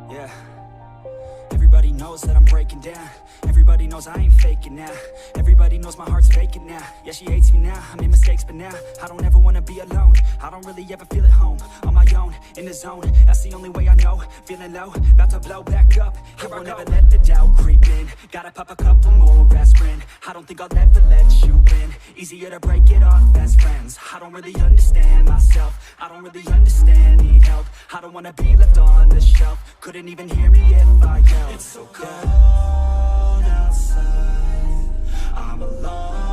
Yeah. Everybody knows that I'm breaking down. Everybody knows I ain't faking now. Everybody knows my heart's faking now. Yeah, she hates me now, I made mistakes but now I don't ever wanna be alone. I don't really ever feel at home. On my own, in the zone, that's the only way I know. Feeling low, about to blow back up. Here I won't ever let the doubt creep in. Gotta pop a couple more aspirin. I don't think I'll ever let you in. Easier to break it off best friends. I don't really understand myself. I don't really understand, need help. I don't wanna be left on the shelf. Couldn't even hear me if I yelled. It's so cold outside, I'm alone.